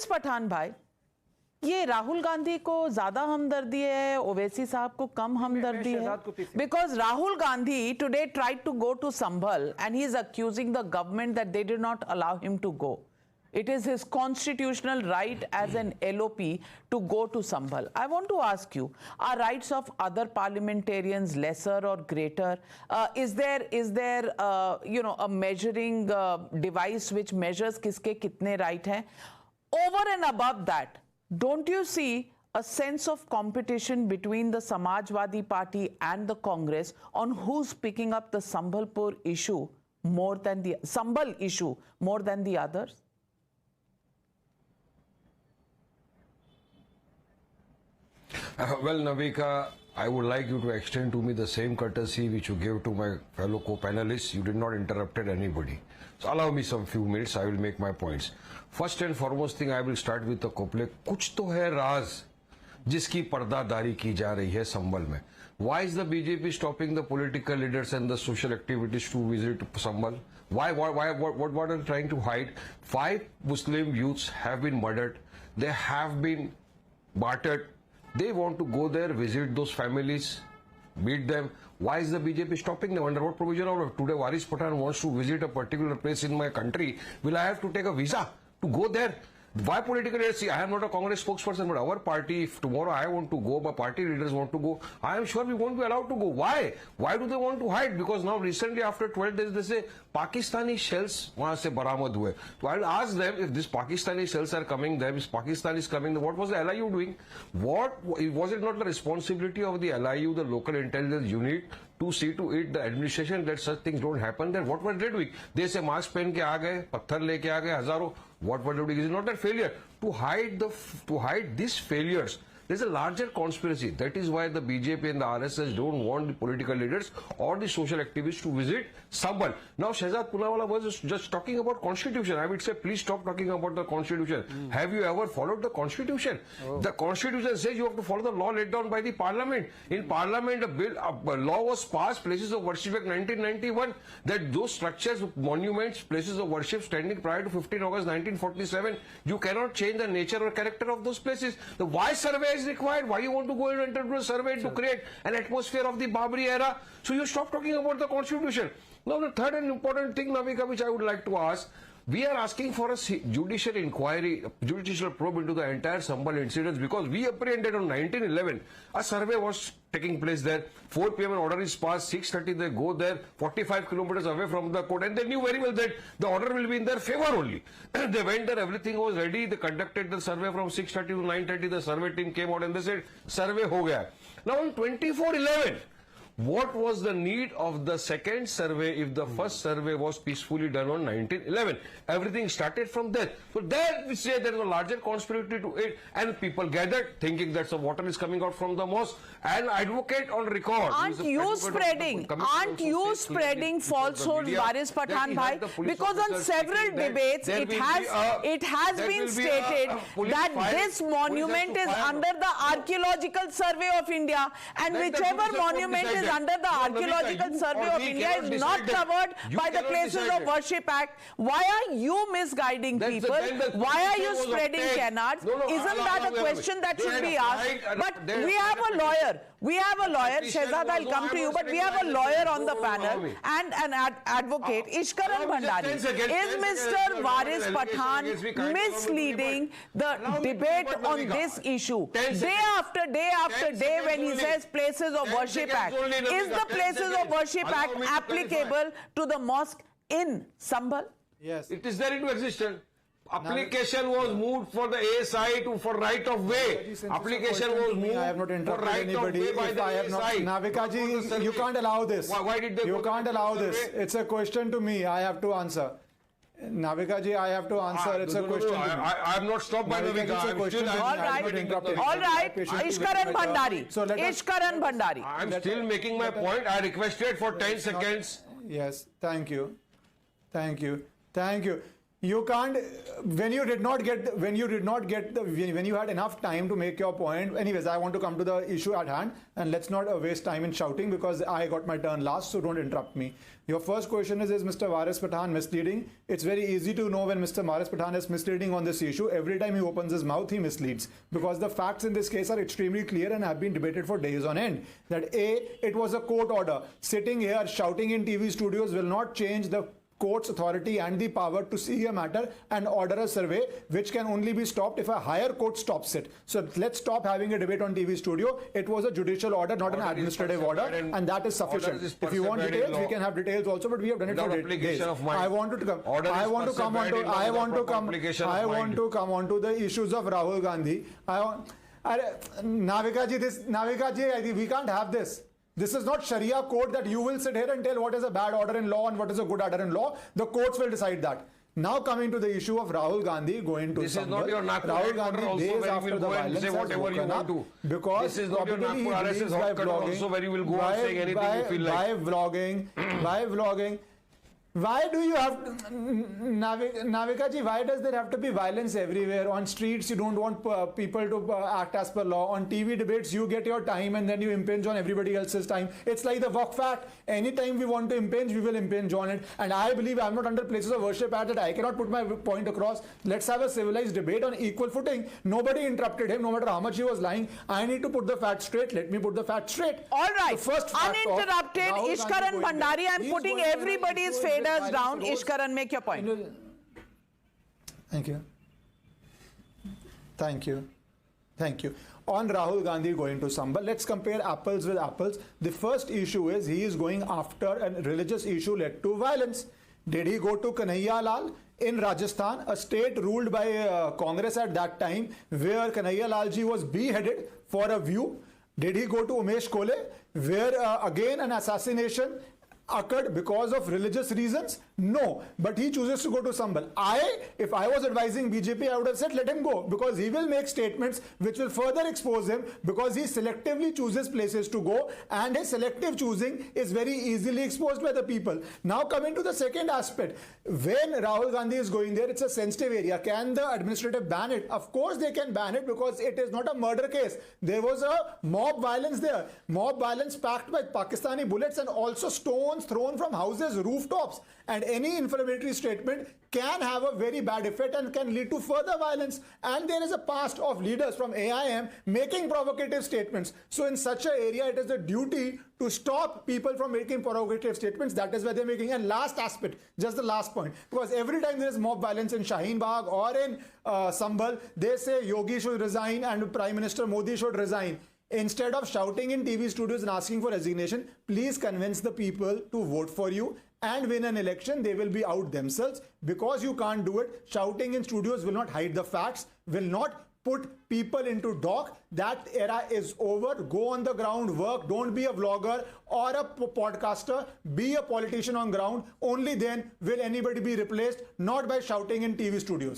पठान भाई, ये राहुल गांधी को ज्यादा हमदर्दी है, ओवैसी साहब को कम हमदर्दी है? Because Rahul Gandhi today tried to go to Sambhal and he is accusing the government that they did not allow him to go. It is his constitutional right as an LOP to go to Sambhal. I want to ask you, are rights of other parliamentarians lesser or greater? Is there a measuring device which measures kiske kitne right hai? Over and above that, don't you see a sense of competition between the Samajwadi Party and the Congress on who's picking up the Sambhalpur issue more than the Sambhal issue more than the others? Well, Navika, I would like you to extend to me the same courtesy which you gave to my fellow co-panelists. You did not interrupt anybody. So allow me some few minutes. I will make my points. First and foremost thing, I will start with the couple. कुछ तो है राज जिसकी पर्दादारी की जा रही है संभल में. Why is the BJP stopping the political leaders and the social activities to visit Sambhal? Why? What are they trying to hide? 5 Muslim youths have been murdered. They have been martyred. They want to go there, visit those families, meet them. Why is the BJP stopping them? Under what provision of today Waris Pathan wants to visit a particular place in my country? Will I have to take a visa to go there? Why political leaders? See, I am not a Congress spokesperson, but our party, if tomorrow I want to go, but party leaders want to go, I am sure we won't be allowed to go. Why? Why do they want to hide? Because now recently after 12 days they say Pakistani shells wahan se baramad hue. So I'll ask them, if these Pakistani shells are coming there, if Pakistan is coming, then what was the LIU doing? What was it not the responsibility of the LIU, the local intelligence unit, to see to it the administration that such things don't happen? Then what were they doing? They say mask पहन के आ गए, पत्थर लेके आ गए हजारों. What were they doing? It is not that failure to hide these failures. There's a larger conspiracy. That is why the BJP and the RSS don't want the political leaders or the social activists to visit Sambhal. Now, Shehzad Poonawala was just talking about constitution. I would say, please stop talking about the constitution. Have you ever followed the constitution? The constitution says you have to follow the law laid down by the parliament. In parliament, a law was passed, Places of Worship Act 1991, that those structures, monuments, places of worship standing prior to 15 August 1947, you cannot change the nature or character of those places. The why survey is required? Why you want to go and enter into a survey to create an atmosphere of the Babri era? So you stop talking about the constitution. Now the third and important thing, Navika, which I would like to ask, we are asking for a judicial inquiry, judicial probe into the entire Sambhal incidents, because we apprehended on 1911. A survey was taking place there. 4 p.m. an order is passed. 6:30 they go there, 45 kilometers away from the court, and they knew very well that the order will be in their favor only. They went there, everything was ready. They conducted the survey from 6:30 to 9:30. The survey team came out and they said, survey ho gaya. Now on 24/11, what was the need of the second survey if the first survey was peacefully done on 1911? Everything started from there. So there we say there is a larger conspiracy to it, and people gathered thinking that some water is coming out from the mosque. And advocate on record. Aren't you spreading falsehoods, Waris Pathan bhai? Because on several debates it has been stated that this monument is under the Archaeological Survey of India, and whichever monument is under the Archaeological Survey of India is not covered by the Places of Worship Act. Why are you misguiding people? Why are you spreading canards? Isn't that a question that should be asked? But we have a lawyer. Shehzad, I'll come to you, but we have a lawyer on the panel and an advocate, Ishkarn Bhandari. Is Mr. Waris Pathan misleading the debate on this issue? Day after day after day when he says Places of Worship Act, is the Places of Worship Act applicable to the mosque in Sambhal? Yes. It is there into existence. Application was moved for the ASI for right of way. Application was moved I have not interrupted anybody. Navika ji, you can't allow this. Why did they? You can't allow this. It's a question to me. I have to answer. Navika ji, I have to answer. It's a question. I am not stopped by Navika. All right. Ishkarn Bhandari. Ishkarn Bhandari. I am still making my point. I requested for 10 seconds. Yes. Thank you. Thank you. Thank you. You can't, when you had enough time to make your point. Anyways, I want to come to the issue at hand, and let's not waste time in shouting because I got my turn last, so don't interrupt me. Your first question is Mr. Waris Pathan misleading? It's very easy to know when Mr. Waris Pathan is misleading on this issue. Every time he opens his mouth, he misleads, because the facts in this case are extremely clear and have been debated for days on end. That it was a court order. Sitting here shouting in TV studios will not change the court's authority and the power to see a matter and order a survey, which can only be stopped if a higher court stops it. So let's stop having a debate on TV studio. It was a judicial order, not an administrative order, and that is sufficient. If you want details, we can have details also, but we have done it for days. I want to come on to the issues of Rahul Gandhi. Navika ji, we can't have this. This is not Sharia code that you will sit here and tell what is a bad order in law and what is a good order in law. The courts will decide that. Now coming to the issue of Rahul Gandhi going to Sambhal. Rahul Gandhi days after the violence has woken up because probably he believes by vlogging. Why do you have to, Navika ji, why does there have to be violence everywhere? On streets, you don't want people to act as per law. On TV debates, you get your time and then you impinge on everybody else's time. It's like the Waqf Act. Anytime we want to impinge, we will impinge on it. And I believe I'm not under places of worship at that. I cannot put my point across. Let's have a civilized debate on equal footing. Nobody interrupted him, no matter how much he was lying. I need to put the facts straight. Let me put the facts straight. All right. Uninterrupted, Ishkarn Bhandari, I'm putting everybody's faders down. Ishkarn, make your point. Thank you. Thank you. Thank you. On Rahul Gandhi going to Sambhal, let's compare apples with apples. The first issue is he is going after a religious issue led to violence. Did he go to Kanhaiya Lal in Rajasthan, a state ruled by Congress at that time, where Kanhaiya Lal ji was beheaded for a view? Did he go to Umesh Kole, where again an assassination occurred because of religious reasons? No, but he chooses to go to Sambhal. If I was advising BJP, I would have said let him go, because he will make statements which will further expose him, because he selectively chooses places to go, and his selective choosing is very easily exposed by the people. Now coming to the second aspect, when Rahul Gandhi is going there, it's a sensitive area. Can the administrative ban it? Of course they can ban it, because it is not a murder case. There was a mob violence there. Mob violence packed by Pakistani bullets and also stones thrown from houses, rooftops, and any inflammatory statement can have a very bad effect and can lead to further violence. And there is a past of leaders from AIM making provocative statements. So in such an area, it is the duty to stop people from making provocative statements. That is why they're making. And last aspect, just the last point, because every time there is mob violence in Shaheen Bagh or in Sambhal, they say Yogi should resign and Prime Minister Modi should resign. Instead of shouting in TV studios and asking for resignation, please convince the people to vote for you and win an election. They will be out themselves. Because you can't do it, shouting in studios will not hide the facts, will not put people into dock. That era is over. Go on the ground, work. Don't be a vlogger or a podcaster. Be a politician on ground. Only then will anybody be replaced, not by shouting in TV studios.